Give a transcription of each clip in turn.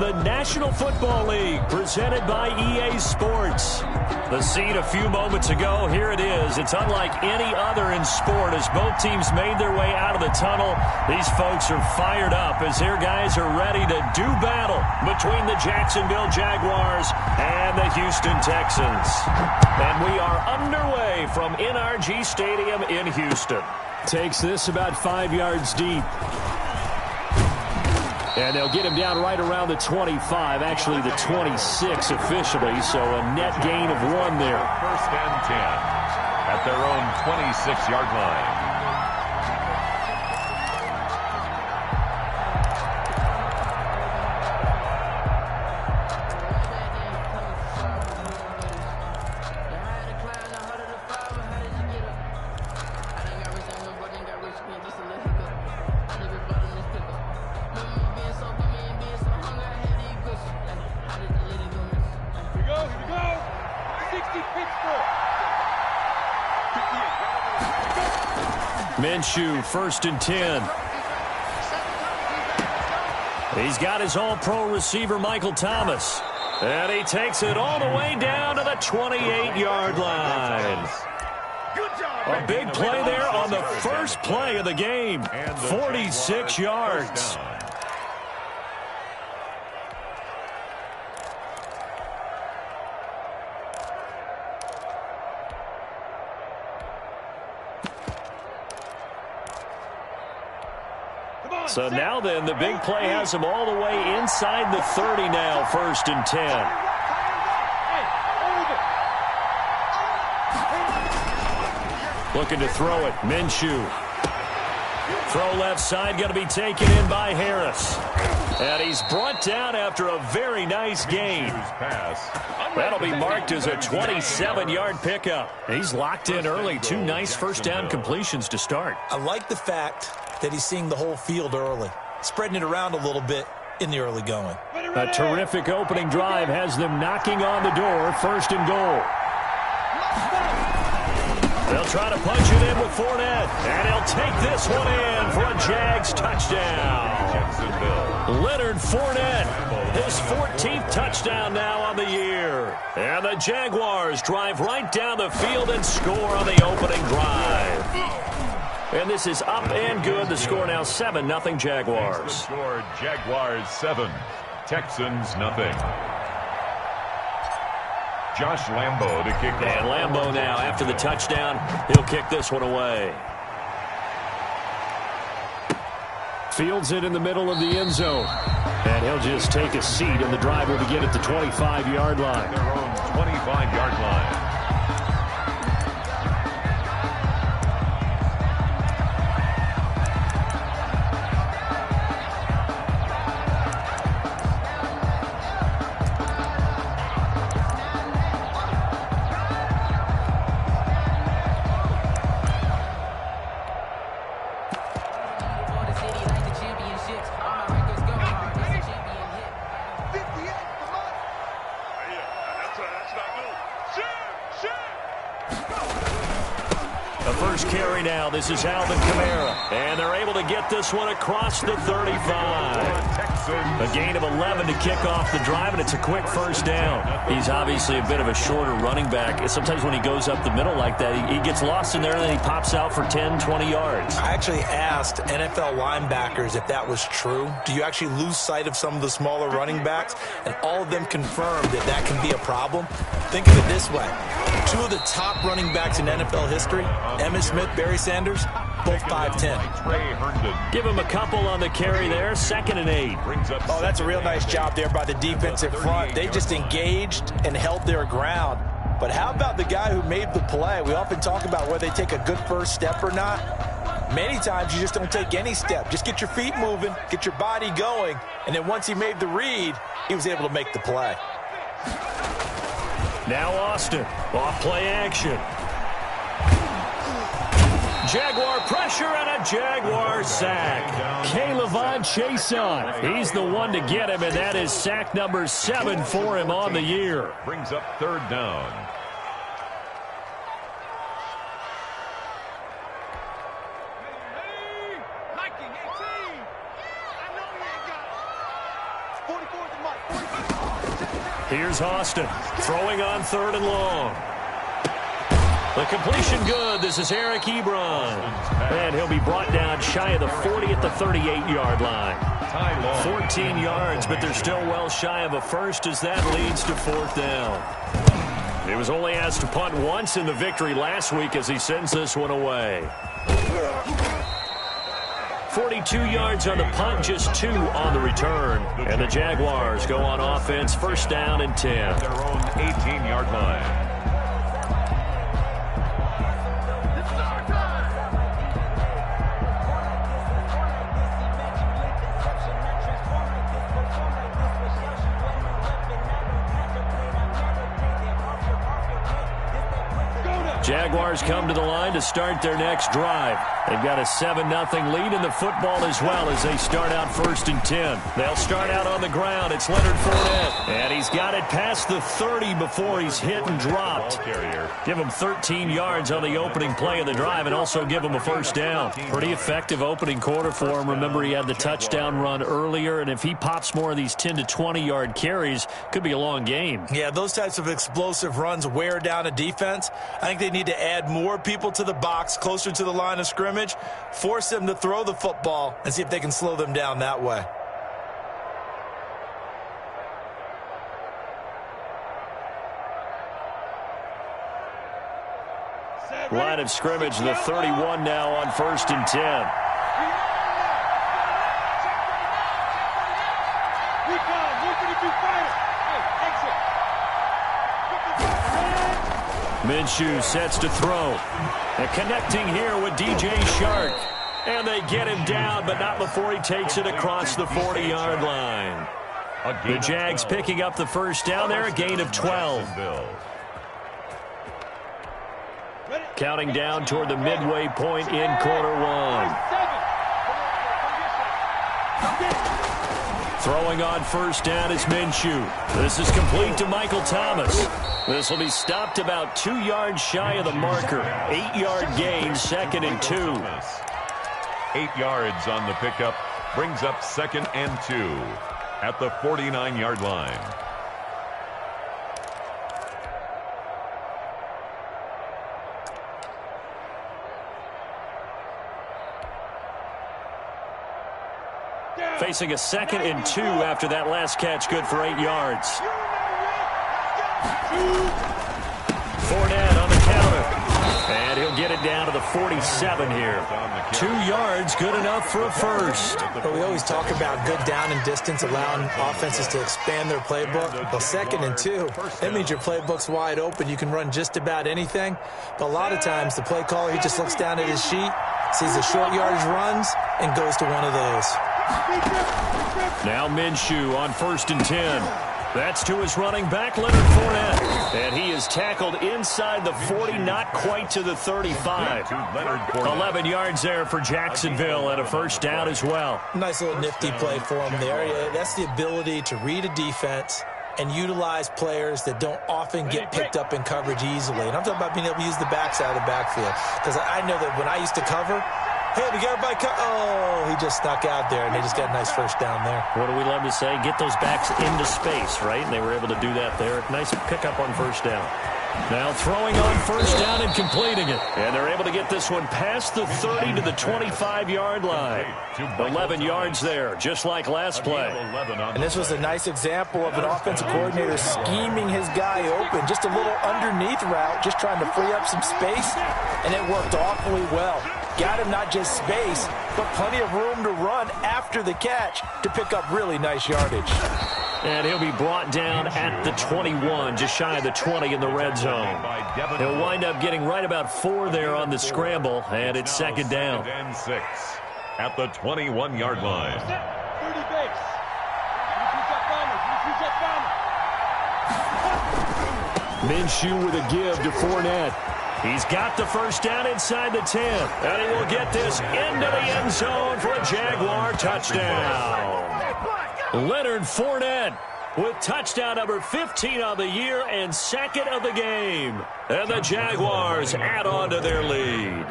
the National Football League, presented by EA Sports. The scene a few moments ago, here it is. It's unlike any other in sport as both teams made their way out of the tunnel. These folks are fired up as their guys are ready to do battle between the Jacksonville Jaguars and the Houston Texans. And we are underway from NRG Stadium in Houston. Takes this about 5 yards deep. And they'll get him down right around the 25, actually the 26 officially, so a net gain of 1 there. First and 10 at their own 26-yard line. Minshew, first and 10. He's got his all-pro receiver, Michael Thomas. And he takes it all the way down to the 28-yard line. A big play there on the first play of the game. 46 yards. So now then, the big play has him all the way inside the 30 now, first and 10. Looking to throw it, Minshew. Throw left side, going to be taken in by Harris. And he's brought down after a very nice gain. That'll be marked as a 27-yard pickup. He's locked in early. 2 nice first down completions to start. I like the fact that he's seeing the whole field early, spreading it around a little bit in the early going. A terrific opening drive has them knocking on the door, first and goal. They'll try to punch it in with Fournette, and he'll take this one in for a Jags touchdown. Leonard Fournette, his 14th touchdown now on the year. And the Jaguars drive right down the field and score on the opening drive. And this is up and good. The score now 7-0 Jaguars. Score Jaguars 7, Texans nothing. Josh Lambo to kick off. And Lambo now after the touchdown, he'll kick this one away. Fields it in the middle of the end zone. And he'll just take a seat, and the drive will begin at the 25-yard line. Their own 25-yard line. Carry now. This is Alvin Kamara. And they're able to get this one across the 35. A gain of 11 to kick off the drive, and it's a quick first down. He's obviously a bit of a shorter running back. Sometimes when he goes up the middle like that, he gets lost in there, and then he pops out for 10, 20 yards. I actually asked NFL linebackers if that was true. Do you actually lose sight of some of the smaller running backs? And all of them confirmed that that can be a problem. Think of it this way. 2 of the top running backs in NFL history, Emmitt Smith, Barry Sanders, both 5'10". Give him a couple on the carry there, 2nd and 8. Oh, that's a real nice job there by the defensive front. They just engaged and held their ground. But how about the guy who made the play? We often talk about whether they take a good first step or not. Many times you just don't take any step. Just get your feet moving, get your body going, and then once he made the read, he was able to make the play. Now Austin, off play action. Jaguar pressure and a Jaguar sack. K'Lavon Chaisson, he's the one to get him, and that is sack number 7 for him on the year. Brings up 3rd down. Here's Austin throwing on 3rd and long. The completion good. This is Eric Ebron. And he'll be brought down shy of the 40 at the 38-yard line. 14 yards, but they're still well shy of a first as that leads to 4th down. He was only asked to punt once in the victory last week as he sends this one away. 42 yards on the punt, just 2 on the return. And the Jaguars go on offense, 1st down and 10. Their own 18-yard line. Jaguars come to the line to start their next drive. They've got a 7-0 lead in the football as well as they start out 1st and 10. They'll start out on the ground. It's Leonard Fournette. And he's got it past the 30 before he's hit and dropped. Give him 13 yards on the opening play of the drive and also give him a 1st down. Pretty effective opening quarter for him. Remember, he had the touchdown run earlier, and if he pops more of these 10 to 20-yard carries, could be a long game. Yeah, those types of explosive runs wear down a defense. I think they need to add more people to the box, closer to the line of scrimmage, force them to throw the football, and see if they can slow them down that way. Line of scrimmage, the 31 now on 1st and 10. Minshew sets to throw. And connecting here with DJ Shark. And they get him down, but not before he takes it across the 40-yard line. The Jags picking up the 1st down there, a gain of 12. Counting down toward the midway point in quarter 1. Throwing on 1st down is Minshew. This is complete to Michael Thomas. This will be stopped about 2 yards shy of the marker. 8-yard gain, 2nd and 2. 8 yards on the pickup brings up 2nd and 2 at the 49-yard line. Facing a 2nd and 2 after that last catch, good for 8 yards. Fournette on the counter. And he'll get it down to the 47 here. 2 yards, good enough for a first. But we always talk about good down and distance, allowing offenses to expand their playbook. Well, 2nd and 2, that means your playbook's wide open. You can run just about anything. But a lot of times, the play caller, he just looks down at his sheet, sees the short yardage runs, and goes to one of those. Now Minshew on 1st and 10. That's to his running back, Leonard Fournette. And he is tackled inside the 40, not quite to the 35. 11 yards there for Jacksonville and a 1st down as well. Nice little nifty play for him there. That's the ability to read a defense and utilize players that don't often get picked up in coverage easily. And I'm talking about being able to use the backside of the backfield. Because I know that when I used to cover, hey, we got everybody oh, he just snuck out there, and they just got a nice 1st down there. What do we love to say? Get those backs into space, right? And they were able to do that there. Nice pickup on 1st down. Now throwing on 1st down and completing it. And they're able to get this one past the 30 to the 25-yard line. 11 yards there, just like last play. And this was a nice example of an offensive coordinator scheming his guy open. Just a little underneath route, just trying to free up some space, and it worked awfully well. Got him not just space, but plenty of room to run after the catch to pick up really nice yardage. And he'll be brought down at the 21, just shy of the 20 in the red zone. He'll wind up getting right about 4 there on the scramble, and it's 2nd down. 6 at the 21-yard line. Minshew with a give to Fournette. He's got the 1st down inside the 10. And he will get this into the end zone for a Jaguar touchdown. Leonard Fournette with touchdown number 15 of the year and 2nd of the game. And the Jaguars add on to their lead.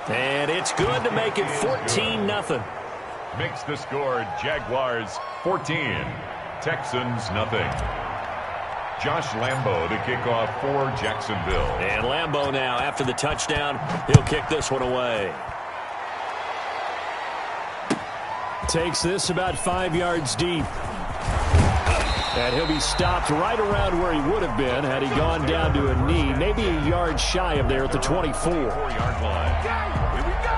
And it's good to make it 14-0. Makes the score Jaguars 14, Texans nothing. Josh Lambo to kick off for Jacksonville. And Lambo now, after the touchdown, he'll kick this one away. Takes this about 5 yards deep. And he'll be stopped right around where he would have been had he gone down to a knee, maybe a yard shy of there at the 24. 4-yard line. Here we go.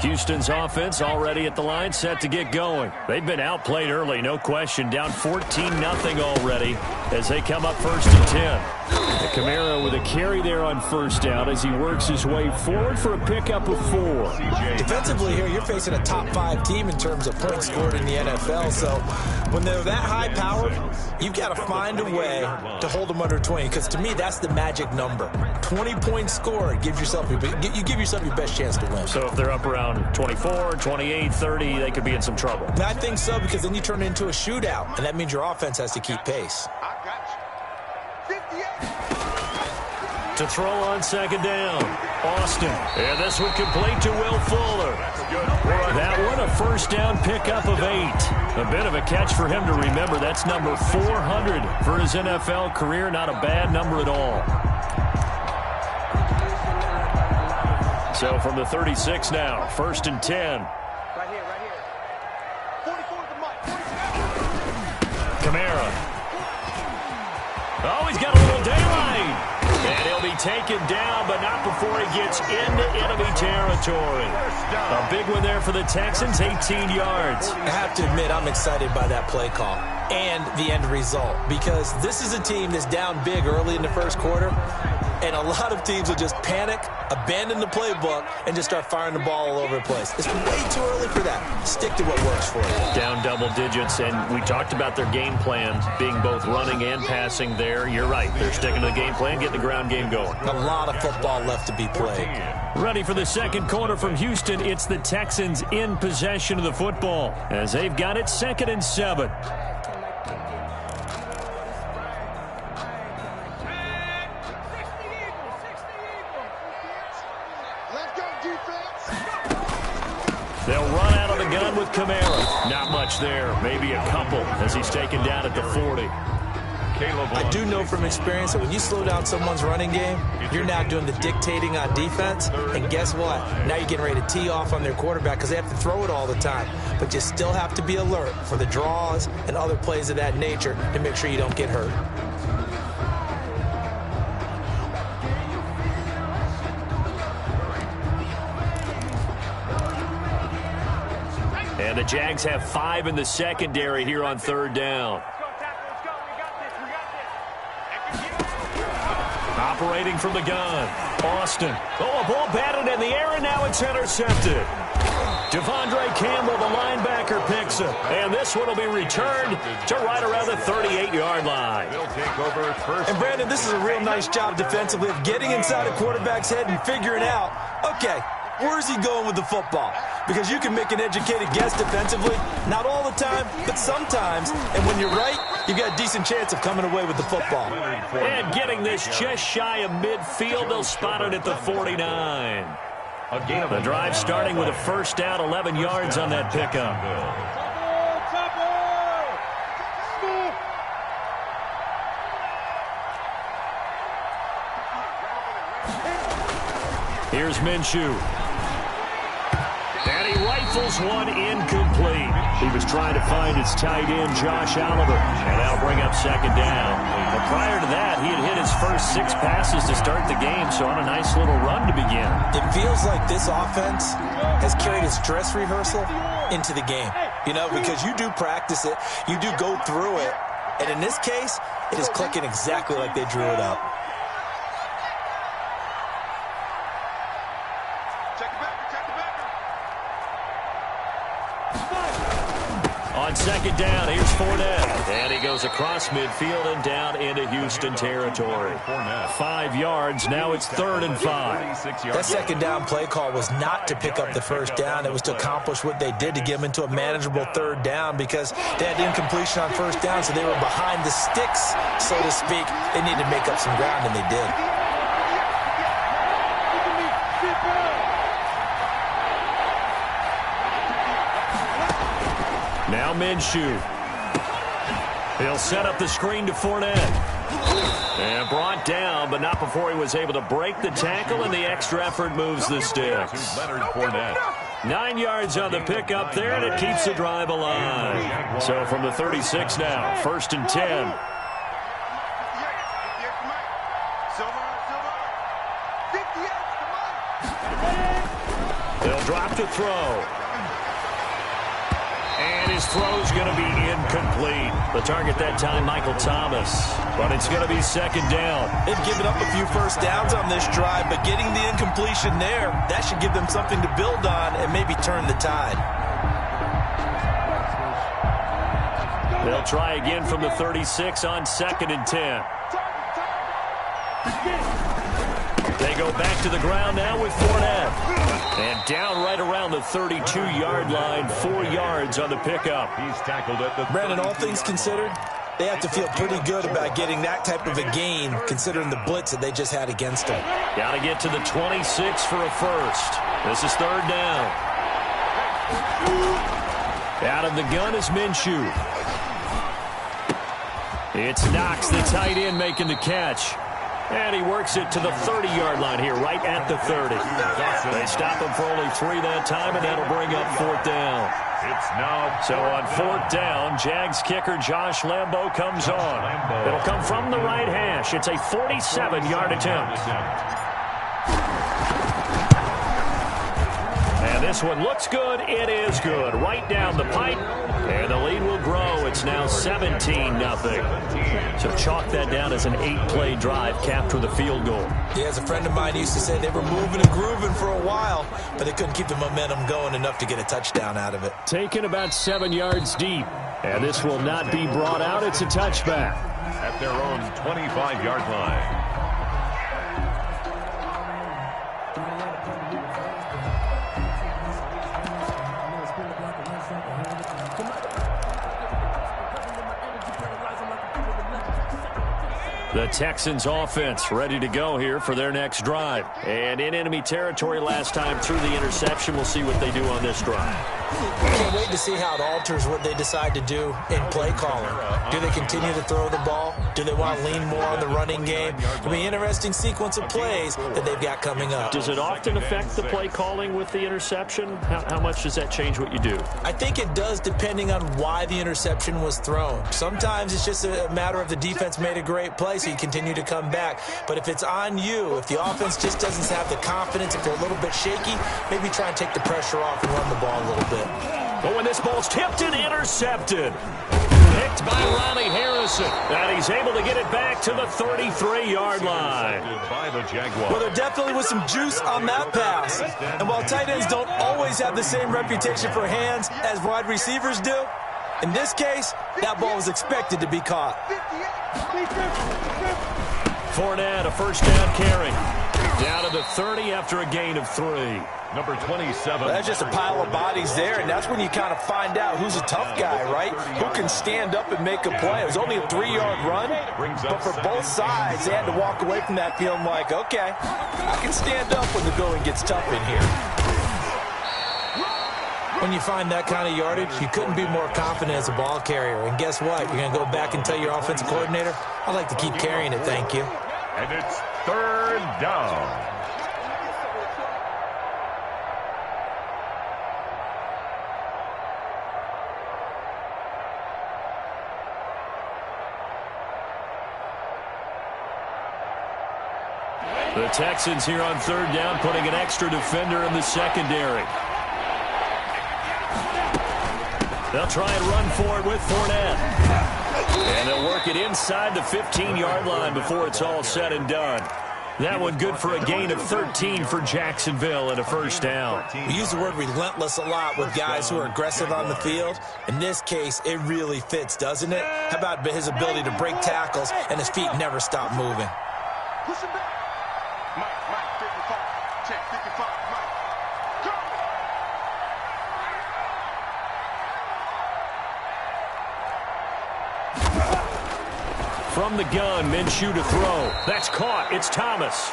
Houston's offense already at the line, set to get going. They've been outplayed early, no question. Down 14-0 already as they come up 1st and 10. Kamara with a carry there on first down as he works his way forward for a pickup of 4. Defensively here, you're facing a top 5 team in terms of points scored in the NFL. So when they're that high powered, you've got to find a way to hold them under 20. Because to me, that's the magic number. 20 points scored, you give yourself your best chance to win. So if they're up around 24, 28, 30, they could be in some trouble. I think so, because then you turn it into a shootout, and that means your offense has to keep pace. To throw on 2nd down, Austin. And this one complete to Will Fuller. That one, a first down pickup of 8. A bit of a catch for him to remember. That's number 400 for his NFL career. Not a bad number at all. So from the 36 now, 1st and 10. Right here. 44 the mic. Kamara. Oh, he's got a little daylight. And he'll be taken down, but not before he gets into enemy territory. A big one there for the Texans, 18 yards. I have to admit, I'm excited by that play call and the end result, because this is a team that's down big early in the first quarter, and a lot of teams will just panic, abandon the playbook, and just start firing the ball all over the place. It's way too early for that. Stick to what works for you. Down double digits, and we talked about their game plan being both running and passing there. You're right. They're sticking to the game plan, getting the ground game going. A lot of football left to be played. Ready for the second quarter from Houston. It's the Texans in possession of the football as they've got it 2nd and 7. They'll run out of the gun with Kamara. Not much there. Maybe a couple as he's taken down at the 40. I do know from experience that when you slow down someone's running game, you're now doing the dictating on defense. And guess what? Now you're getting ready to tee off on their quarterback because they have to throw it all the time. But you still have to be alert for the draws and other plays of that nature to make sure you don't get hurt. And the Jags have 5 in the secondary here on 3rd down. Operating from the gun, Austin. Oh, a ball batted in the air, and now it's intercepted. Devondre Campbell, the linebacker, picks it. And this one will be returned to right around the 38-yard line. They'll take over first. And, Brandon, this is a real nice job defensively of getting inside a quarterback's head and figuring out, okay, where's he going with the football? Because you can make an educated guess defensively, not all the time, but sometimes. And when you're right, you've got a decent chance of coming away with the football. And getting this just shy of midfield, they'll spot it at the 49. The drive starting with a first down, 11 yards on that pickup. Here's Minshew. And he rifles one incomplete. He was trying to find his tight end, Josh Oliver. And that'll bring up 2nd down. But prior to that, he had hit his first 6 passes to start the game, so on a nice little run to begin. It feels like this offense has carried its dress rehearsal into the game. You know, because you do practice it, you do go through it, and in this case, it is clicking exactly like they drew it up. On second down, here's Fournette. And he goes across midfield and down into Houston territory. 5 yards. Now it's 3rd and 5. That second down play call was not to pick up the first down. It was to accomplish what they did, to get them into a manageable 3rd down, because they had incompletion on first down, so they were behind the sticks, so to speak. They needed to make up some ground, and they did. Now Minshew. He'll set up the screen to Fournette. And brought down, but not before he was able to break the tackle, and the extra effort moves the sticks. 9 yards on the pickup there, and it keeps the drive alive. So from the 36 now, 1st and 10. They'll drop to throw. And his throw's going to be incomplete. The target that time, Michael Thomas. But it's going to be 2nd down. They've given up a few first downs on this drive, but getting the incompletion there, that should give them something to build on and maybe turn the tide. They'll try again from the 36 on 2nd and 10. They go back to the ground now with Fournette. And down right around the 32-yard line, 4 yards on the pickup. He's tackled at the Brandon, all things considered, they have to feel pretty good about getting that type of a gain, considering the blitz that they just had against them. Got to get to the 26 for a first. This is 3rd down. Out of the gun is Minshew. It's Knox, the tight end, making the catch. And he works it to the 30-yard line here, right at the 30. They stop him for only 3 that time, and that'll bring up 4th down. So on 4th down, Jags kicker Josh Lambo comes on. It'll come from the right hash. It's a 47-yard attempt. And this one looks good. It is good. Right down the pipe. And the lead will grow. It's now 17-0. So chalk that down as an 8-play drive capped with a field goal. Yeah, as a friend of mine used to say, they were moving and grooving for a while, but they couldn't keep the momentum going enough to get a touchdown out of it. Taken about 7 yards deep. And this will not be brought out. It's a touchback. At their own 25-yard line. The Texans offense ready to go here for their next drive. And in enemy territory last time through the interception. We'll see what they do on this drive. Can't wait to see how it alters what they decide to do in play calling. Do they continue to throw the ball? Do they want to lean more on the running game? It'll be an interesting sequence of plays that they've got coming up. Does it often affect the play calling with the interception? How much does that change what you do? I think it does, depending on why the interception was thrown. Sometimes it's just a matter of the defense made a great play, so you continue to come back. But if it's on you, if the offense just doesn't have the confidence, if they're a little bit shaky, maybe try and take the pressure off and run the ball a little bit. But when this ball's tipped and intercepted. Picked by Ronnie Harrison. And he's able to get it back to the 33-yard line. Well, there definitely was some juice on that pass. And while tight ends don't always have the same reputation for hands as wide receivers do, in this case, that ball was expected to be caught. Fournette, a first down carry. Down to the 30 after a gain of 3. Number 27. Well, that's just a pile of bodies there, and that's when you kind of find out who's a tough guy, right? Who can stand up and make a play. It was only a 3-yard run, but for both sides, they had to walk away from that feeling like, okay, I can stand up when the going gets tough in here. When you find that kind of yardage, you couldn't be more confident as a ball carrier. And guess what? You're going to go back and tell your offensive coordinator, I'd like to keep carrying it, thank you. And it's 3rd down. The Texans here on 3rd down, putting an extra defender in the secondary. They'll try and run for it with Fournette. And they'll work it inside the 15-yard line before it's all said and done. That one good for a gain of 13 for Jacksonville and a first down. We use the word relentless a lot with guys who are aggressive on the field. In this case, it really fits, doesn't it? How about his ability to break tackles and his feet never stop moving? Push him back. Mike, 55. Check, 55. Mike. Go! From the gun, Minshew to throw. That's caught. It's Thomas.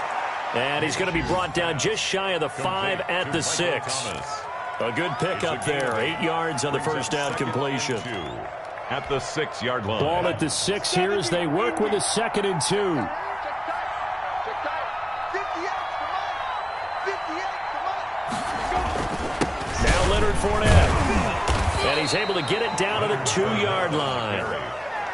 And he's going to be brought down just shy of the 5 at the 6. A good pickup there. 8 yards on the first down completion. At the 6-yard line. Ball at the 6 here as they work with a 2nd and 2. Check tight. 58 for Mike. 58 for Mike. Now Leonard Fournette. And he's able to get it down to the 2-yard line.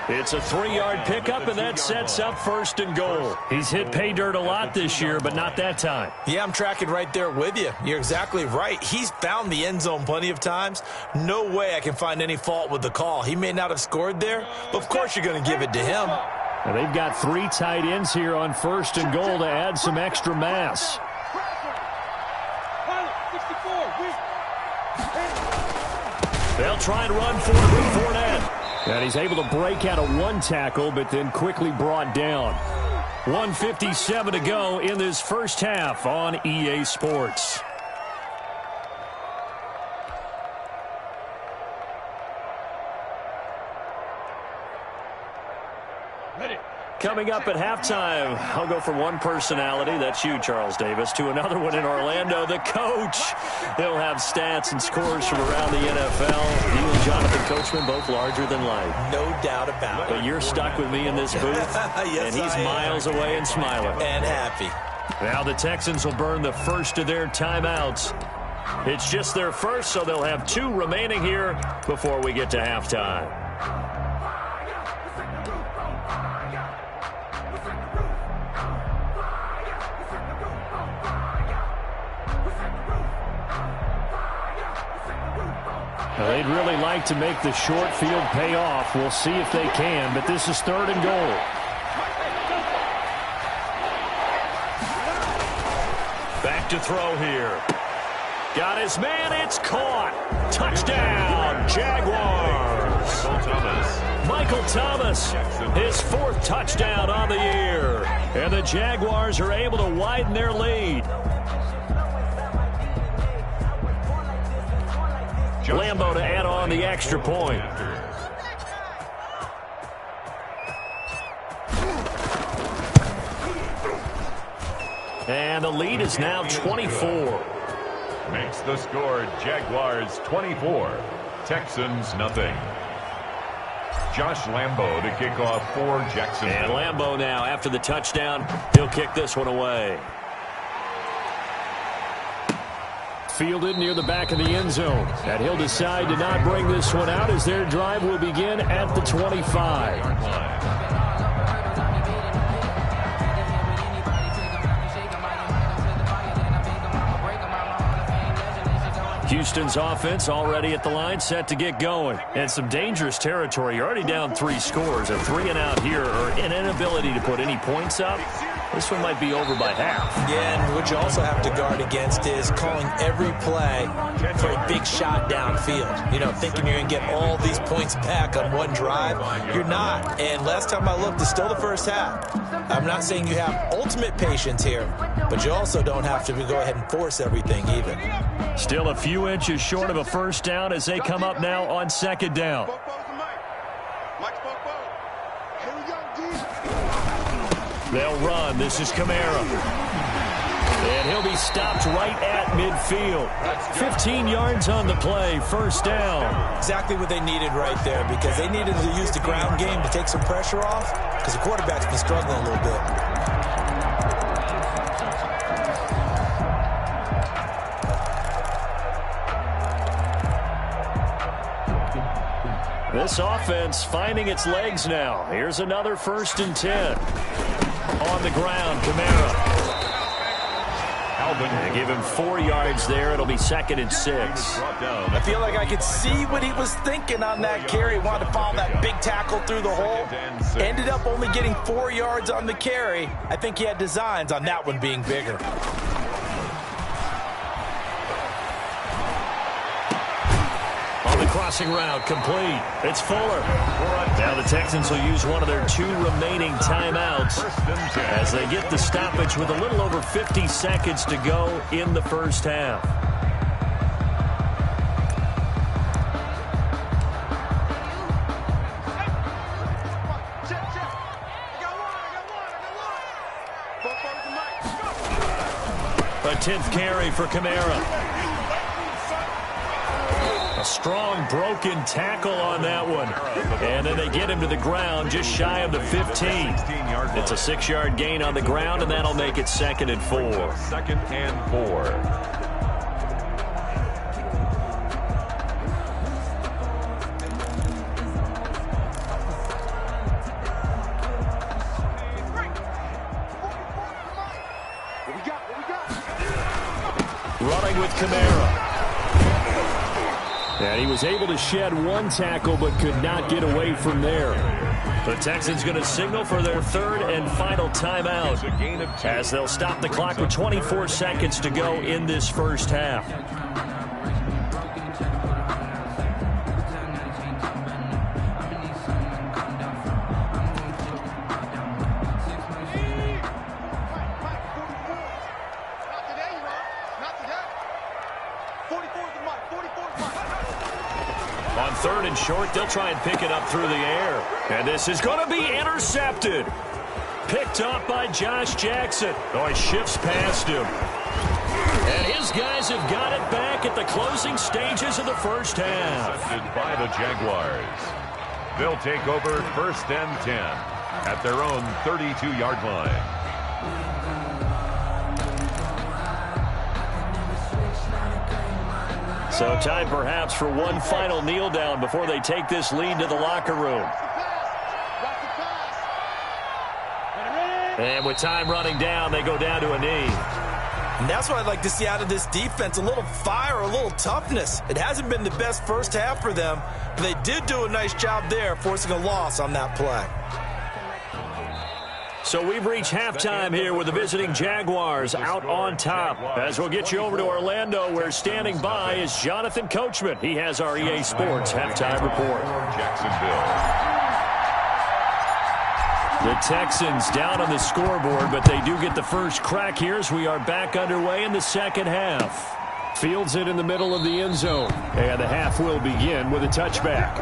It's a 3-yard pickup, and that sets up 1st and goal. He's hit pay dirt a lot this year, but not that time. Yeah, I'm tracking right there with you. You're exactly right. He's found the end zone plenty of times. No way I can find any fault with the call. He may not have scored there, but of course you're going to give it to him. Now they've got 3 tight ends here on 1st and goal to add some extra mass. They'll try and run for it with Fournette. And he's able to break out of 1 tackle, but then quickly brought down. 1:57 to go in this first half on EA Sports. Coming up at halftime, I'll go from one personality, that's you, Charles Davis, to another one in Orlando, the coach. He'll have stats and scores from around the NFL. You and Jonathan Coachman, both larger than life. No doubt about it. But you're stuck with me in this booth, yes, and he's miles away and smiling. And happy. Now the Texans will burn the first of their timeouts. It's just their first, so they'll have 2 remaining here before we get to halftime. They'd really like to make the short field pay off. We'll see if they can, but this is 3rd and goal. Back to throw here. Got his man. It's caught. Touchdown, Jaguars. Michael Thomas, his 4th touchdown on the year. And the Jaguars are able to widen their lead. Lambo to add on the extra point. And the lead is now 24. Makes the score Jaguars 24, Texans nothing. Josh Lambo to kick off for Jacksonville. And Lambo now, after the touchdown, he'll kick this one away. Fielded near the back of the end zone. And he'll decide to not bring this one out as their drive will begin at the 25. Houston's offense already at the line, set to get going. And some dangerous territory. You're already down 3 scores. A 3-and-out here, or an inability to put any points up. This one might be over by half. Yeah, and what you also have to guard against is calling every play for a big shot downfield. You know, thinking you're going to get all these points back on one drive. You're not. And last time I looked, it's still the first half. I'm not saying you have ultimate patience here, but you also don't have to go ahead and force everything either. Still a few inches short of a first down as they come up now on 2nd down. They'll run. This is Kamara. And he'll be stopped right at midfield. 15 yards on the play. First down. Exactly what they needed right there, because they needed to use the ground game to take some pressure off, because the quarterback's been struggling a little bit. This offense finding its legs now. Here's another 1st and 10. On the ground, Kamara. And give him 4 yards there. It'll be 2nd and 6. I feel like I could see what he was thinking on that carry. Wanted to follow that big tackle through the hole. Ended up only getting 4 yards on the carry. I think he had designs on that one being bigger. Crossing route complete. It's Fuller. Now the Texans will use one of their 2 remaining timeouts as they get the stoppage with a little over 50 seconds to go in the first half. A 10th carry for Kamara. A strong broken tackle on that one. And then they get him to the ground just shy of the 15. It's a 6-yard gain on the ground, and that'll make it 2nd and 4. 2nd and 4. Running with Kamara. And he was able to shed 1 tackle but could not get away from there. The Texans going to signal for their 3rd and final timeout as they'll stop the clock with 24 seconds to go in this first half. On 3rd and short, they'll try and pick it up through the air. And this is going to be intercepted. Picked up by Josh Jackson. Oh, he shifts past him. And his guys have got it back at the closing stages of the first half. Intercepted by the Jaguars. They'll take over 1st and 10 at their own 32-yard line. So time perhaps for one final kneel down before they take this lead to the locker room. And with time running down, they go down to a knee. And that's what I'd like to see out of this defense, a little fire, a little toughness. It hasn't been the best first half for them, but they did do a nice job there, forcing a loss on that play. So we've reached halftime here with the visiting Jaguars out on top. As we'll get you over to Orlando, where standing by is Jonathan Coachman. He has our EA Sports halftime report. Jacksonville. The Texans down on the scoreboard, but they do get the first crack here as we are back underway in the second half. Fields it in the middle of the end zone, and the half will begin with a touchback.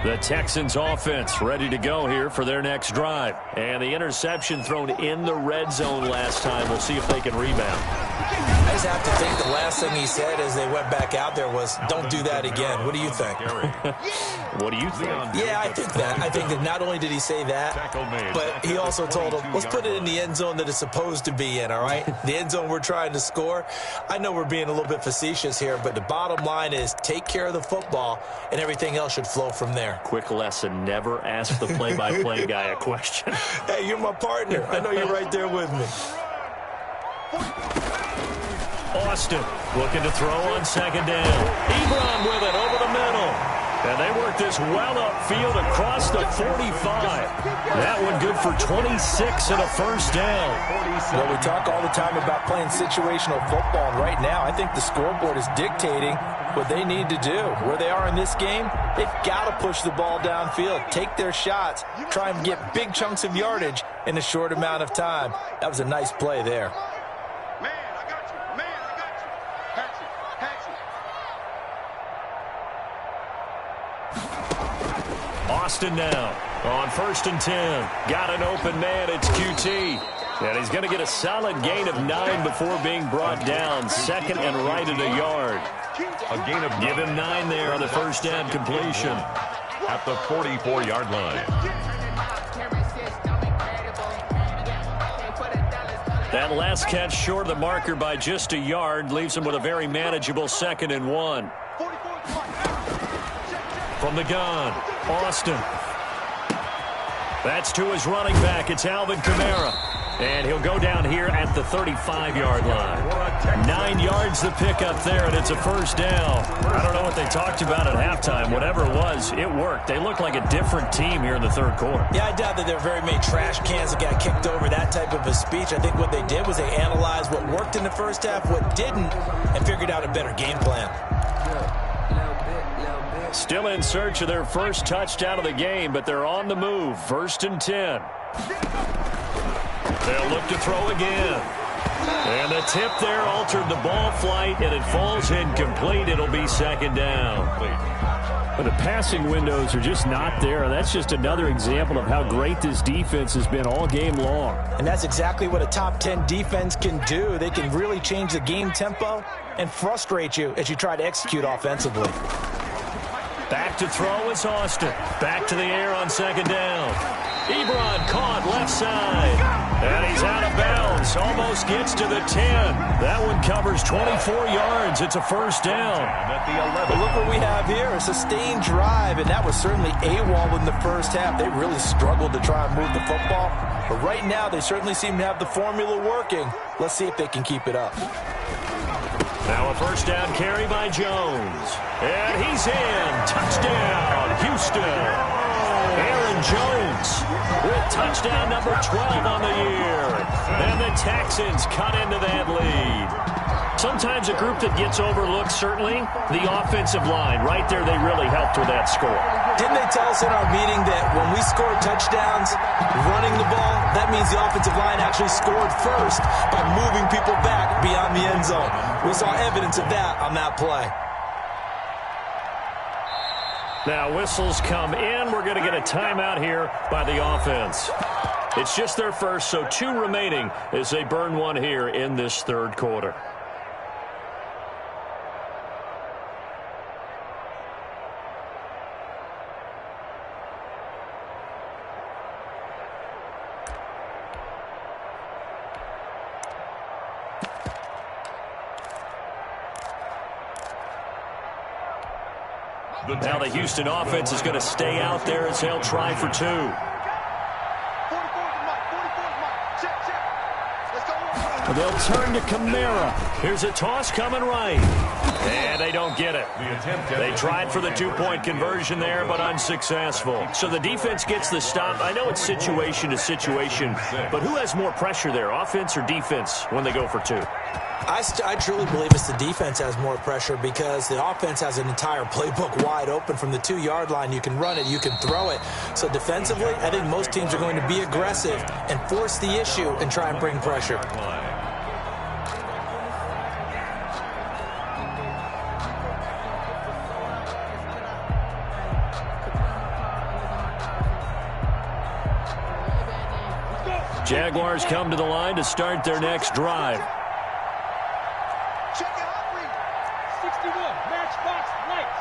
The Texans offense ready to go here for their next drive. And the interception thrown in the red zone last time. We'll see if they can rebound. I just have to think the last thing he said as they went back out there was, don't do that again. What do you think? What do you think? Yeah, I think that. I think that not only did he say that, but he also told him, let's put it in the end zone that it's supposed to be in, all right? The end zone we're trying to score. I know we're being a little bit facetious here, but the bottom line is take care of the football, and everything else should flow from there. Quick lesson, never ask the play-by-play guy a question. Hey, you're my partner. I know you're right there with me. Austin looking to throw on second down. Ebron with it over the middle. And they work this well upfield across the 45. That one good for 26 and a first down. Well, we talk all the time about playing situational football, and right now I think the scoreboard is dictating what they need to do. Where they are in this game, they've got to push the ball downfield, take their shots, try and get big chunks of yardage in a short amount of time. That was a nice play there. Austin now on 1st and 10. Got an open man. It's QT. And he's going to get a solid gain of 9 before being brought down. Second and right at a yard. A gain of 9. Give him 9 there on the first down completion. at the 44-yard line. That last catch short of the marker by just a yard leaves him with a very manageable 2nd and 1. From the gun, Austin. That's to his running back. It's Alvin Kamara. And he'll go down here at the 35-yard line. 9 yards the pickup there, and it's a first down. I don't know what they talked about at halftime. Whatever it was, it worked. They look like a different team here in the third quarter. Yeah, I doubt that there were very many trash cans that got kicked over, that type of a speech. I think what they did was they analyzed what worked in the first half, what didn't, and figured out a better game plan. Still in search of their first touchdown of the game, but they're on the move. 1st and 10. They'll look to throw again. And the tip there altered the ball flight, and it falls incomplete. It'll be 2nd down. But the passing windows are just not there. That's just another example of how great this defense has been all game long. And that's exactly what a top 10 defense can do. They can really change the game tempo and frustrate you as you try to execute offensively. Back to throw is Austin. Back to the air on 2nd down. Ebron caught left side. And he's out of bounds. Almost gets to the 10. That one covers 24 yards. It's a first down. At the 11. But look what we have here. A sustained drive, and that was certainly AWOL in the first half. They really struggled to try and move the football. But right now, they certainly seem to have the formula working. Let's see if they can keep it up. Now a first down carry by Jones. And he's in. Touchdown, Houston. Aaron Jones with touchdown number 12 on the year. And the Texans cut into that lead. Sometimes a group that gets overlooked, certainly, the offensive line. Right there, they really helped with that score. Didn't they tell us in our meeting that when we score touchdowns running the ball, that means the offensive line actually scored first by moving people back beyond the end zone? We saw evidence of that on that play. Now whistles come in. We're going to get a timeout here by the offense. It's just their first, so 2 remaining as they burn one here in this third quarter. Now the Houston offense is going to stay out there as they'll try for 2. They'll turn to Kamara. Here's a toss coming right. And they don't get it. They tried for the 2-point conversion there, but unsuccessful. So the defense gets the stop. I know it's situation to situation, but who has more pressure there, offense or defense, when they go for 2? I truly believe it's the defense has more pressure because the offense has an entire playbook wide open from the 2-yard line. You can run it, you can throw it. So defensively, I think most teams are going to be aggressive and force the issue and try and bring pressure. Jaguars come to the line to start their next drive. Check it out, read. 61, matchbox lights.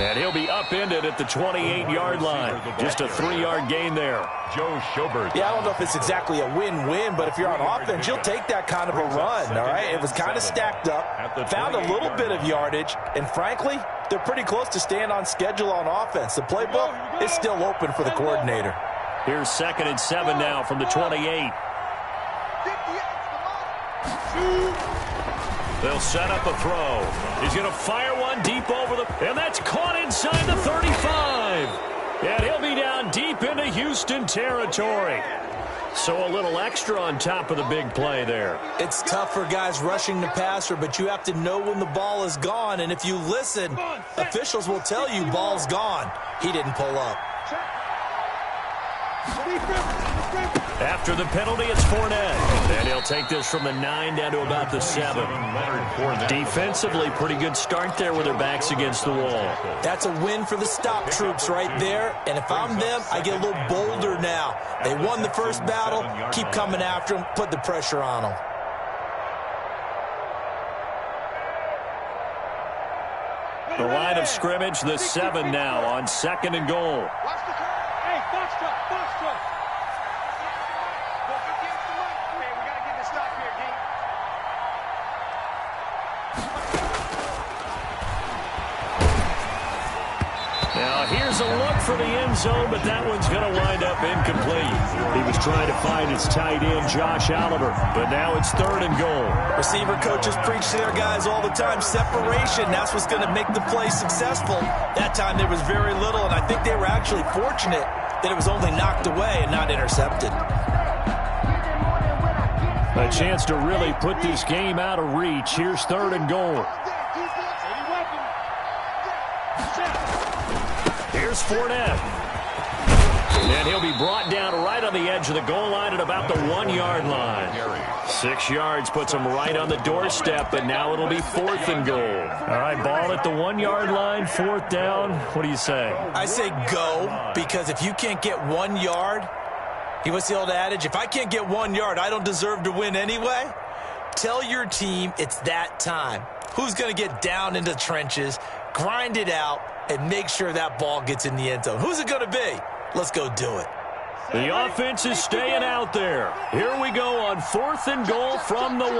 And he'll be upended at the 28-yard line. Just a 3-yard gain there. Joe Schobert. Yeah, I don't know if it's exactly a win-win, but if you're on offense, you'll take that kind of a run, all right? It was kind of stacked up, found a little bit of yardage, and frankly, they're pretty close to staying on schedule on offense. The playbook is still open for the coordinator. Here's 2nd and 7 now from the 28. They'll set up a throw. He's going to fire one deep over the... And that's caught inside the 35. And he'll be down deep into Houston territory. So a little extra on top of the big play there. It's tough for guys rushing the passer, but you have to know when the ball is gone. And if you listen, officials will tell you ball's gone. He didn't pull up. After the penalty, it's Fournette. And he'll take this from the 9 down to about the 7. Defensively, pretty good start there with their backs against the wall. That's a win for the stop troops right there. And if I'm them, I get a little bolder now. They won the first battle. Keep coming after them. Put the pressure on them. The line of scrimmage, the 7 now on 2nd and goal. Hey, box truck, box truck. Man, we got to get this stop here, D. Now, here's a look for the end zone, but that one's going to wind up incomplete. He was trying to find his tight end, Josh Oliver, but now it's 3rd and goal. Receiver coaches preach to their guys all the time. Separation, that's what's going to make the play successful. That time there was very little, and I think they were actually fortunate that it was only knocked away and not intercepted. A chance to really put this game out of reach. Here's 3rd and goal. Here's Fournette. And he'll be brought down right on the edge of the goal line at about the 1-yard line. 6 yards puts him right on the doorstep, and now it'll be 4th and goal. All right, ball at the 1-yard line, 4th down. What do you say? I say go, because if you can't get 1 yard, what's the old adage? If I can't get 1 yard, I don't deserve to win anyway. Tell your team it's that time. Who's going to get down into the trenches, grind it out, and make sure that ball gets in the end zone? Who's it going to be? Let's go do it. The offense is staying out there. Here we go on 4th and goal from the 1.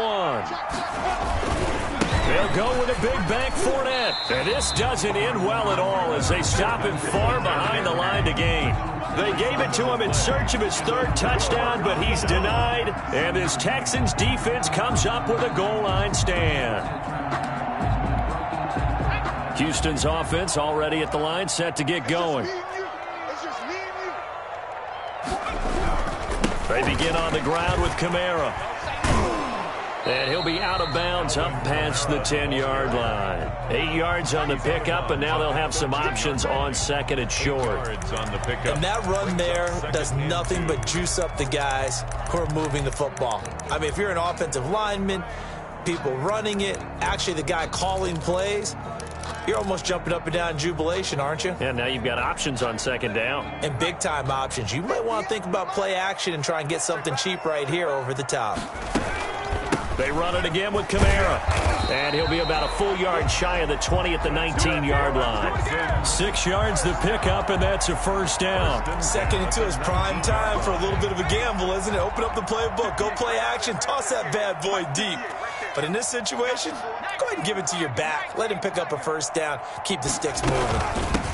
They'll go with a big bank Fournette. And this doesn't end well at all as they stop him far behind the line to gain. They gave it to him in search of his 3rd touchdown, but he's denied. And this Texans defense comes up with a goal line stand. Houston's offense already at the line, set to get going. They begin on the ground with Kamara. And he'll be out of bounds up past the 10-yard line. 8 yards on the pickup, and now they'll have some options on 2nd and short. And that run there does nothing but juice up the guys who are moving the football. I mean, if you're an offensive lineman, people running it, actually the guy calling plays, you're almost jumping up and down in jubilation, aren't you? And now you've got options on 2nd down. And big-time options. You might want to think about play action and try and get something cheap right here over the top. They run it again with Kamara. And he'll be about a full yard shy of the 20 at the 19-yard line. 6 yards the pickup, and that's a 1st down. 2nd and 2 is prime time for a little bit of a gamble, isn't it? Open up the playbook, go play action, toss that bad boy deep. But in this situation, go ahead and give it to your back. Let him pick up a 1st down. Keep the sticks moving.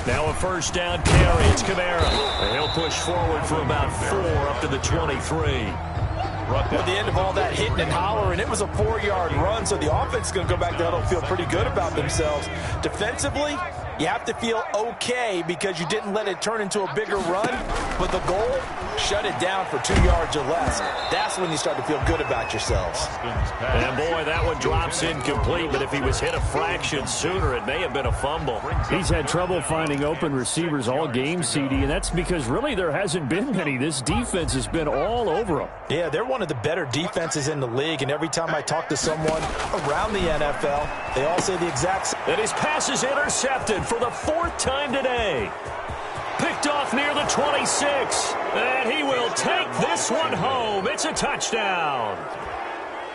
Now a 1st down carry. It's Kamara. And he'll push forward for about 4 up to the 23. At the end of all that hitting and hollering, it was a 4-yard run, so the offense is going to go back to the huddle and feel pretty good about themselves. Defensively, you have to feel okay because you didn't let it turn into a bigger run, but the goal, shut it down for 2 yards or less. That's when you start to feel good about yourselves. And boy, that one drops incomplete, but if he was hit a fraction sooner, it may have been a fumble. He's had trouble finding open receivers all game, CD, and that's because really there hasn't been many. This defense has been all over him. Yeah, they're one of the better defenses in the league, and every time I talk to someone around the NFL, they all say the exact same. And his pass is intercepted for the 4th time today. Picked off near the 26. And he will take this one home. It's a touchdown.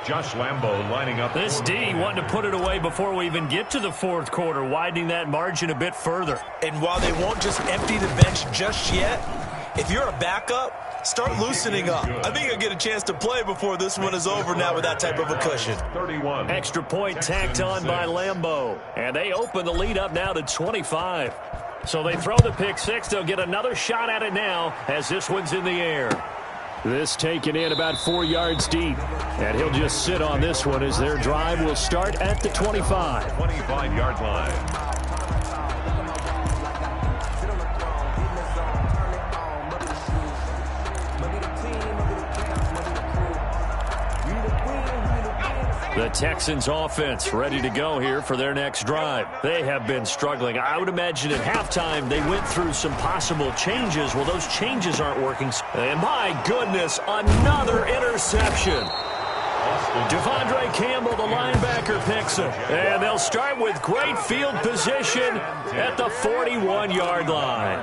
Josh Lambo lining up. This D wanting to put it away before we even get to the 4th quarter, widening that margin a bit further. And while they won't just empty the bench just yet, if you're a backup, start loosening up. I think you'll get a chance to play before this one is over now with that type of a cushion. 31. Extra point tacked on by Lambo. And they open the lead up now to 25. So they throw the pick 6. They'll get another shot at it now as this one's in the air. This taken in about 4 yards deep. And he'll just sit on this one as their drive will start at the 25. 25-yard line. The Texans offense ready to go here for their next drive. They have been struggling. I would imagine at halftime they went through some possible changes. Well, those changes aren't working. And my goodness, another interception. Devondre Campbell, the linebacker, picks him. And they'll start with great field position at the 41-yard line.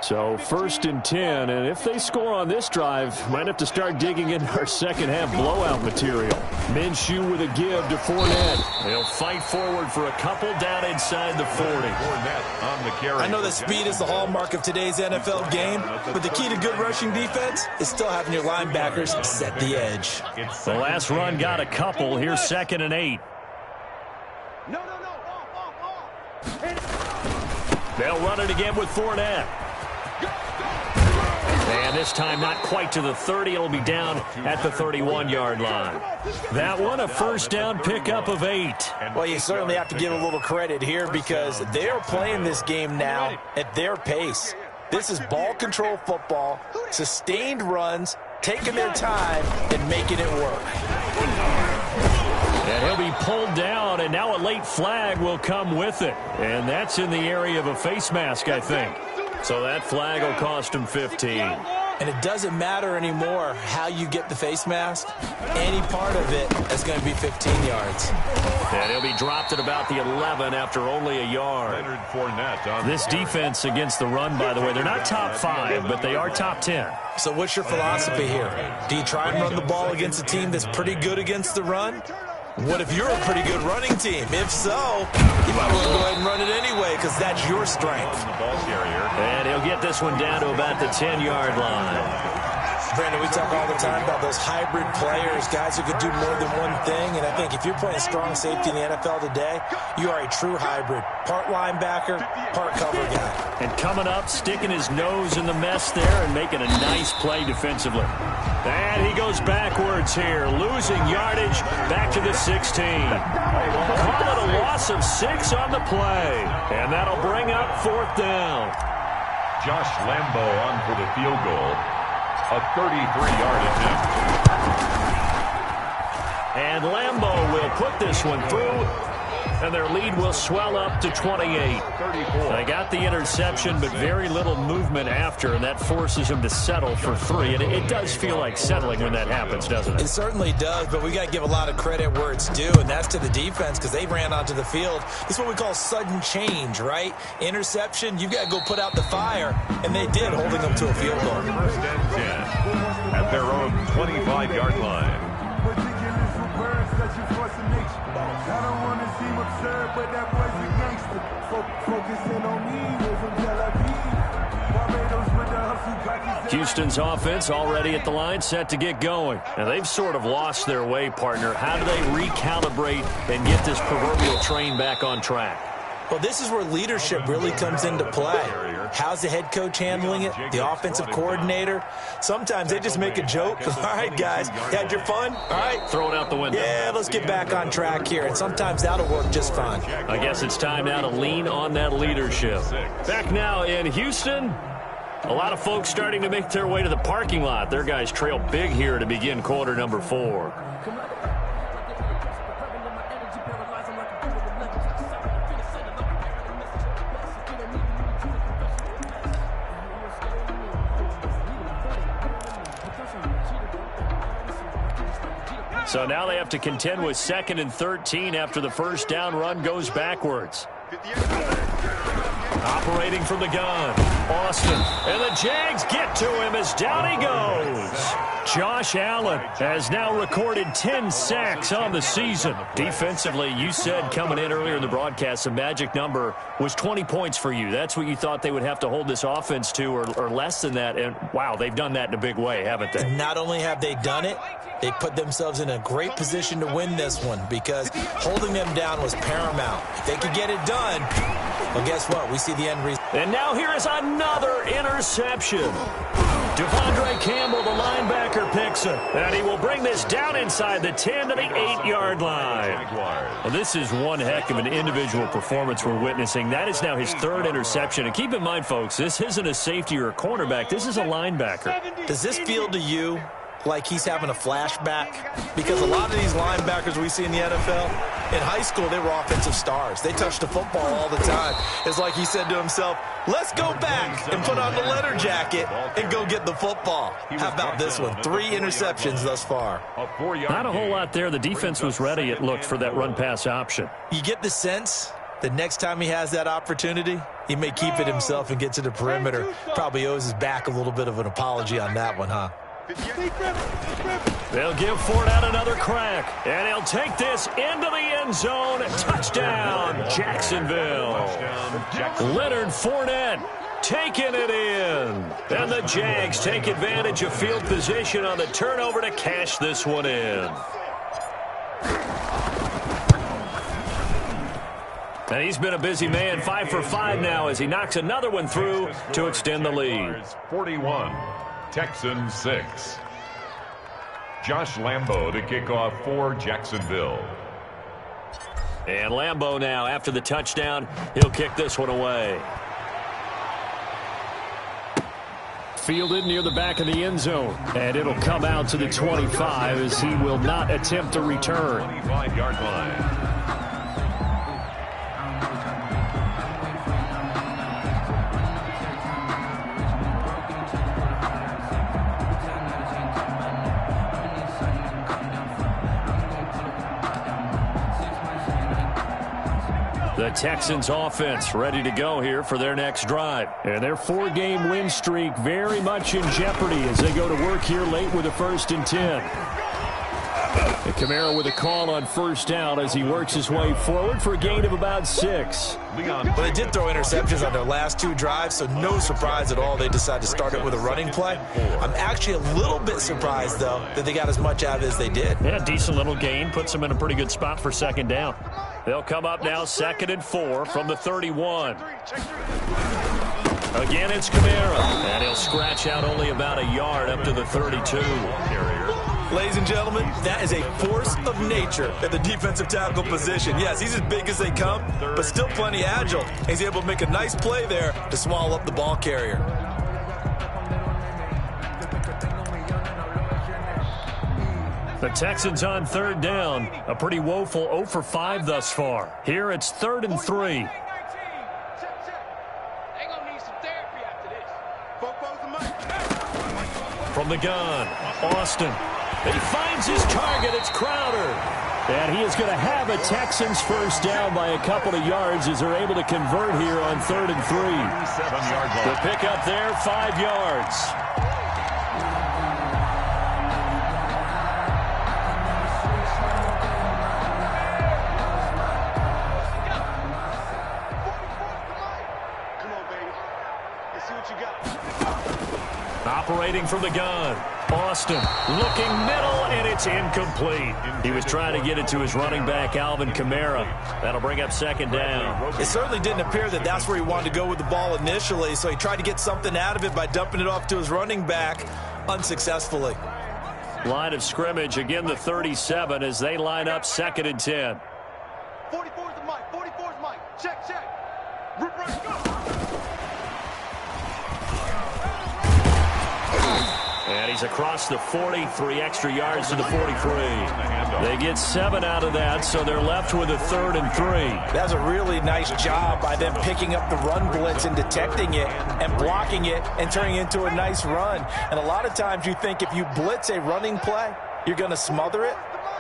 So 1st and 10, and if they score on this drive, might have to start digging into our second half blowout material. Minshew with a give to Fournette. They'll fight forward for a couple down inside the 40. I know that speed is the hallmark of today's NFL game, but the key to good rushing defense is still having your linebackers set the edge. The last run got a couple. Here's 2nd and 8. They'll run it again with Fournette. And this time not quite to the 30. It'll be down at the 31-yard line. That one a first down pickup of 8. Well, you certainly have to give a little credit here because they're playing this game now at their pace. This is ball control football, sustained runs, taking their time and making it work. And he'll be pulled down, and now a late flag will come with it. And that's in the area of a face mask, I think. So that flag will cost him 15. And it doesn't matter anymore how you get the face mask. Any part of it is going to be 15 yards. And he'll be dropped at about the 11 after only a yard. This defense against the run, by the way, they're not top 5, but they are top 10. So what's your philosophy here? Do you try and run the ball against a team that's pretty good against the run? What if you're a pretty good running team? If so, you might want to go ahead and run it anyway because that's your strength. And he'll get this one down to about the 10-yard line. Brandon, we talk all the time about those hybrid players, guys who could do more than one thing. And I think if you're playing strong safety in the NFL today, you are a true hybrid. Part linebacker, part cover guy. And coming up, sticking his nose in the mess there and making a nice play defensively. And he goes backwards here, losing yardage back to the 16. Call it a loss of 6 on the play. And that'll bring up 4th down. Josh Lambo on for the field goal. A 33-yard attempt. And Lambo will put this one through, and their lead will swell up to 28. They got the interception, but very little movement after, and that forces him to settle for 3. And it does feel like settling when that happens, doesn't it? It certainly does, but we got to give a lot of credit where it's due, and that's to the defense because they ran onto the field. This is what we call sudden change, right? Interception, you got to go put out the fire, and they did, holding them to a field goal. 1st and 10 at their own 25-yard line. I don't want to seem absurd, but that boy's a gangster. Focusing on me, from Tel Aviv. Barbados with the hustle. Houston's offense already at the line, set to get going. Now, they've sort of lost their way, partner. How do they recalibrate and get this proverbial train back on track? Well, this is where leadership really comes into play. How's the head coach handling it? The offensive coordinator? Sometimes they just make a joke. All right, guys, you had your fun? All right. Throw it out the window. Yeah, let's get back on track here. And sometimes that'll work just fine. I guess it's time now to lean on that leadership. Back now in Houston, a lot of folks starting to make their way to the parking lot. Their guys trail big here to begin quarter number 4. So now they have to contend with 2nd and 13 after the first down run goes backwards. Operating from the gun, Austin. And the Jags get to him as down he goes. Josh Allen has now recorded 10 sacks on the season. Defensively, you said coming in earlier in the broadcast, the magic number was 20 points for you. That's what you thought they would have to hold this offense to, or less than that. And, wow, they've done that in a big way, haven't they? Not only have they done it, they put themselves in a great position to win this one because holding them down was paramount. If they could get it done, well, guess what? We see the end result. And now here is another interception. Devondre Campbell, the linebacker, picks it. And he will bring this down inside the 10 to the 8-yard line. Well, this is one heck of an individual performance we're witnessing. That is now his 3rd interception. And keep in mind, folks, this isn't a safety or a cornerback. This is a linebacker. Does this feel to you like he's having a flashback? Because a lot of these linebackers we see in the NFL, in high school, they were offensive stars. They touched the football all the time. It's like he said to himself, let's go back and put on the letter jacket and go get the football. How about this one? 3 interceptions thus far. Not a whole lot there. The defense was ready, it looked, for that run-pass option. You get the sense the next time he has that opportunity, he may keep it himself and get to the perimeter. Probably owes his back a little bit of an apology on that one, huh? They'll give Fournette another crack, and he'll take this into the end zone. Touchdown, Jacksonville. Leonard Fournette taking it in. And the Jags take advantage of field position on the turnover to cash this one in. And he's been a busy man, 5 for 5 now as he knocks another one through to extend the lead. 41, Texans 6. Josh Lambo to kick off for Jacksonville. And Lambo now, after the touchdown, he'll kick this one away. Fielded near the back of the end zone. And it'll come out to the 25 as he will not attempt to return. 25-yard line. The Texans offense ready to go here for their next drive. And their 4-game win streak very much in jeopardy as they go to work here late with a 1st and 10. And Kamara with a call on first down as he works his way forward for a gain of about 6. Well, they did throw interceptions on their last 2 drives, so no surprise at all they decided to start it with a running play. I'm actually a little bit surprised, though, that they got as much out of it as they did. Yeah, decent little gain. Puts them in a pretty good spot for 2nd down. They'll come up now 2nd and 4 from the 31. Again, it's Kamara. And he'll scratch out only about a yard up to the 32. Ladies and gentlemen, that is a force of nature at the defensive tackle position. Yes, he's as big as they come, but still plenty agile. He's able to make a nice play there to swallow up the ball carrier. The Texans on 3rd down. A pretty woeful 0 for 5 thus far. Here it's 3rd and 3. From the gun, Austin. He finds his target. It's Crowder. And he is going to have a Texans first down by a couple of yards as they're able to convert here on 3rd and 3. The pickup there, 5 yards. Operating from the gun. Austin looking middle, and it's incomplete. He was trying to get it to his running back, Alvin Kamara. That'll bring up 2nd down. It certainly didn't appear that that's where he wanted to go with the ball initially, so he tried to get something out of it by dumping it off to his running back unsuccessfully. Line of scrimmage, again the 37 as they line up 2nd and 10. 44's the mic, 44's mic. Check, check. Rip, right, go. And he's across the 40, 3 extra yards to the 43. They get 7 out of that, so they're left with a 3rd and 3. That's a really nice job by them picking up the run blitz and detecting it and blocking it and turning it into a nice run. And a lot of times you think if you blitz a running play, you're going to smother it.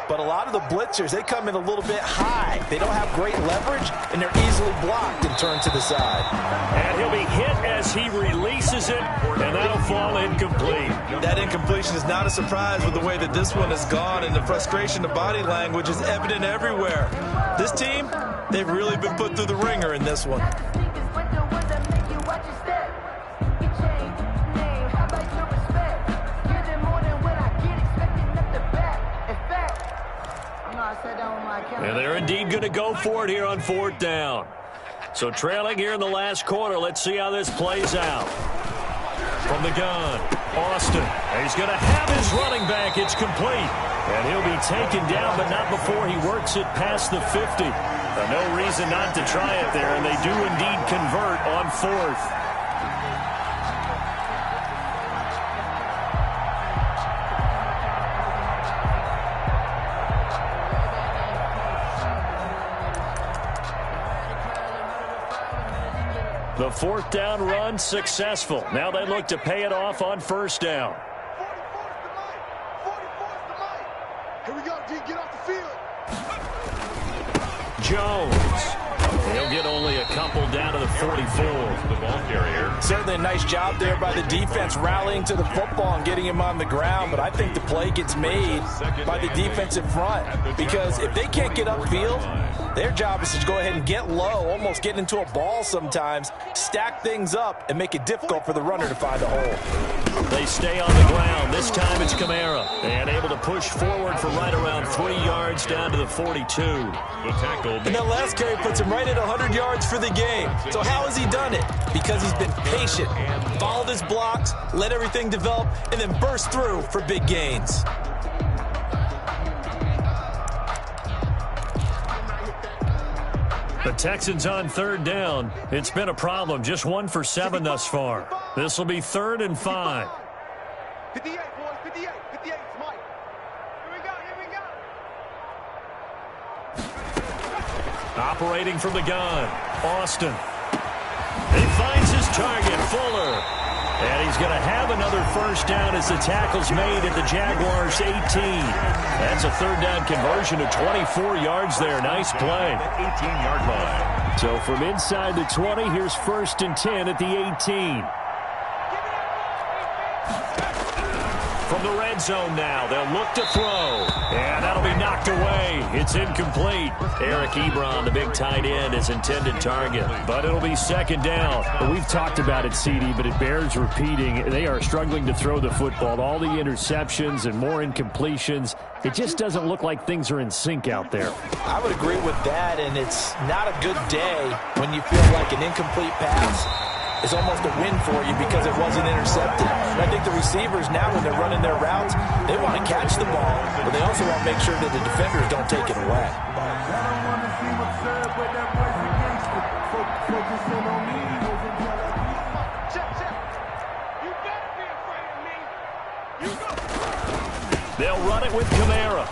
But a lot of the blitzers, they come in a little bit high. They don't have great leverage, and they're easily blocked and turned to the side. And he'll be hit as he releases it, and that'll fall incomplete. That incompletion is not a surprise with the way that this one has gone, and the frustration of body language is evident everywhere. This team, they've really been put through the ringer in this one. And they're indeed going to go for it here on 4th down. So trailing here in the last quarter, let's see how this plays out. From the gun, Austin. He's going to have his running back. It's complete. And he'll be taken down, but not before he works it past the 50. No reason not to try it there, and they do indeed convert on 4th. The 4th down run successful. Now they look to pay it off on 1st down. 44's the mic. Here we go, D. Get off the field. Jones. He'll couple down to the 44. The ball carrier. Certainly a nice job there by the defense rallying to the football and getting him on the ground, but I think the play gets made by the defensive front because if they can't get upfield, their job is to go ahead and get low, almost get into a ball sometimes, stack things up, and make it difficult for the runner to find a hole. They stay on the ground. This time it's Kamara. And able to push forward for right around 3 yards down to the 42. The tackle. And that last carry puts him right at 100 yards for the game. So how has he done it? Because he's been patient, followed his blocks, let everything develop, and then burst through for big gains. The Texans on 3rd down. It's been a problem. Just 1 for 7 thus far. This will be 3rd and 5. 58, boys, 58, 58, Mike. Here we go. Operating from the gun, Austin. He finds his target, Fuller. And he's going to have another first down as the tackle's made at the Jaguars' 18. That's a 3rd down conversion of 24 yards there. Nice play. 18-yard line. So from inside the 20, here's 1st and 10 at the 18. From the red zone now, they'll look to throw. And that'll be knocked away. It's incomplete. Eric Ebron, the big tight end, is intended target. But it'll be 2nd down. We've talked about it, CD, but it bears repeating. They are struggling to throw the football. All the interceptions and more incompletions. It just doesn't look like things are in sync out there. I would agree with that, and it's not a good day when you feel like an incomplete pass is almost a win for you because it wasn't intercepted. And I think the receivers now, when they're running their routes, they want to catch the ball, but they also want to make sure that the defenders don't take it away. They'll run it with Kamara.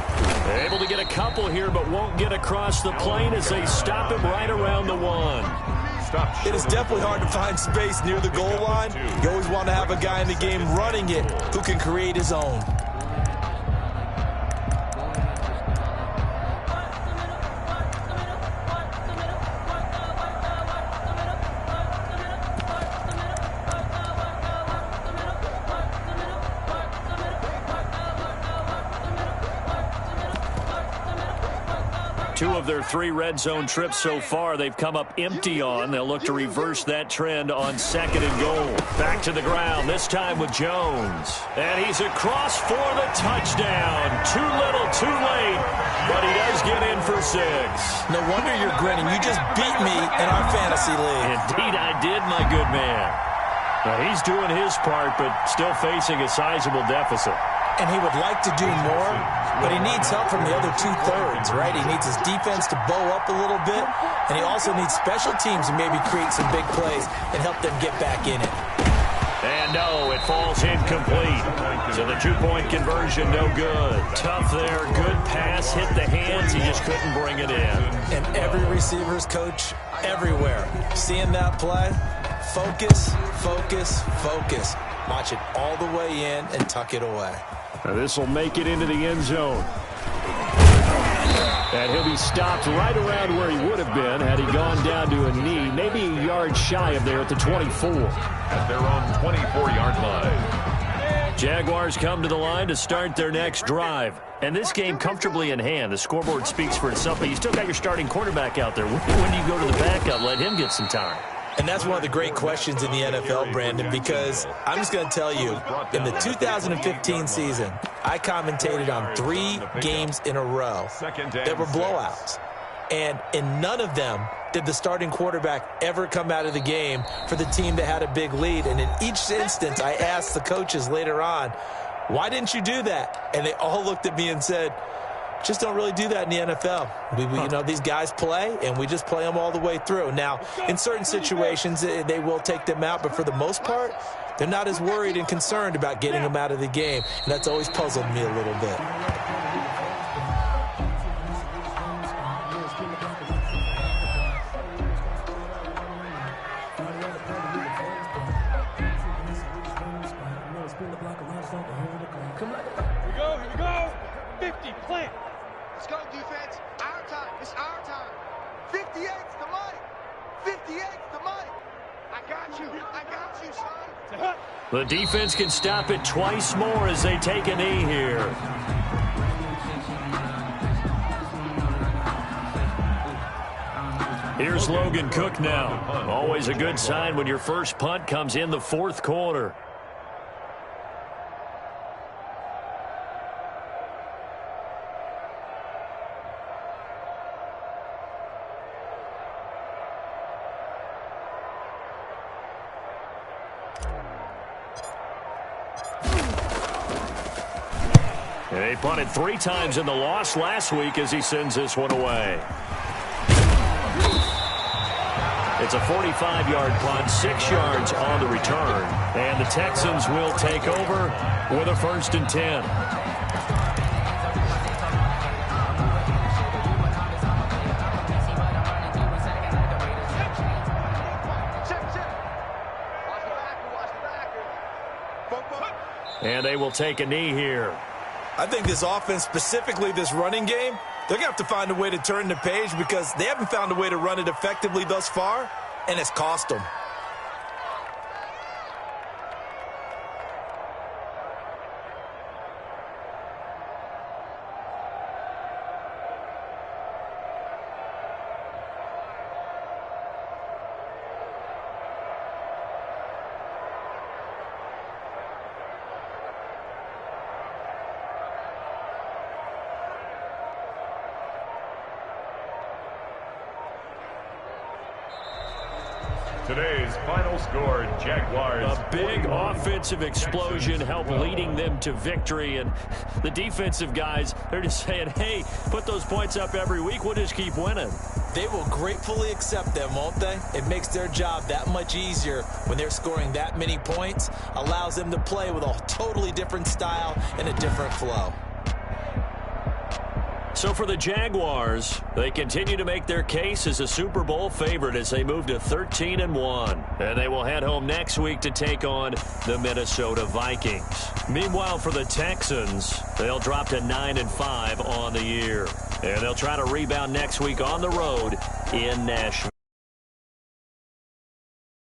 They're able to get a couple here, but won't get across the plane as they stop him right around the 1. It is definitely hard to find space near the goal line. You always want to have a guy in the game running it who can create his own. Two of their 3 red zone trips so far, they've come up empty on. They'll look to reverse that trend on 2nd and goal. Back to the ground, this time with Jones. And he's across for the touchdown. Too little, too late, but he does get in for 6. No wonder you're grinning. You just beat me in our fantasy league. Indeed I did, my good man. Now, he's doing his part, but still facing a sizable deficit. And he would like to do more, but he needs help from the other 2/3, right? He needs his defense to bow up a little bit, and he also needs special teams to maybe create some big plays and help them get back in it. And no, it falls incomplete. So the 2-point conversion, no good. Tough there, good pass, hit the hands, he just couldn't bring it in. And every receiver's coach everywhere, seeing that play, focus, focus, focus. Watch it all the way in and tuck it away. Now this will make it into the end zone. And he'll be stopped right around where he would have been had he gone down to a knee, maybe a yard shy of there at the 24. At their own 24-yard line. Jaguars come to the line to start their next drive. And this game comfortably in hand. The scoreboard speaks for itself, but you still got your starting quarterback out there. When do you go to the backup? Let him get some time. And that's one of the great questions in the NFL, Brandon, because I'm just going to tell you, in the 2015 season, I commentated on 3 games in a row that were blowouts. And in none of them did the starting quarterback ever come out of the game for the team that had a big lead. And in each instance, I asked the coaches later on, why didn't you do that? And they all looked at me and said, just don't really do that in the NFL. You know, these guys play, and we just play them all the way through. Now, in certain situations, they will take them out, but for the most part, they're not as worried and concerned about getting them out of the game, and that's always puzzled me a little bit. Here we go. 50, plant. Let's go, defense. Our time. It's our time. 58's the mic. the mic. I got you, son. The defense can stop it twice more as they take a knee here. Here's Logan Cook now. Always a good sign when your first punt comes in the fourth quarter. And they punted 3 times in the loss last week as he sends this one away. It's a 45-yard punt, 6 yards on the return. And the Texans will take over with a 1st and 10. And they will take a knee here. I think this offense, specifically this running game, they're going to have to find a way to turn the page because they haven't found a way to run it effectively thus far, and it's cost them. Today's final score, Jaguars. A big offensive explosion helped leading them to victory. And the defensive guys, they're just saying, hey, put those points up every week. We'll just keep winning. They will gratefully accept them, won't they? It makes their job that much easier when they're scoring that many points. Allows them to play with a totally different style and a different flow. So for the Jaguars, they continue to make their case as a Super Bowl favorite as they move to 13-1. And they will head home next week to take on the Minnesota Vikings. Meanwhile, for the Texans, they'll drop to 9-5 on the year. And they'll try to rebound next week on the road in Nashville.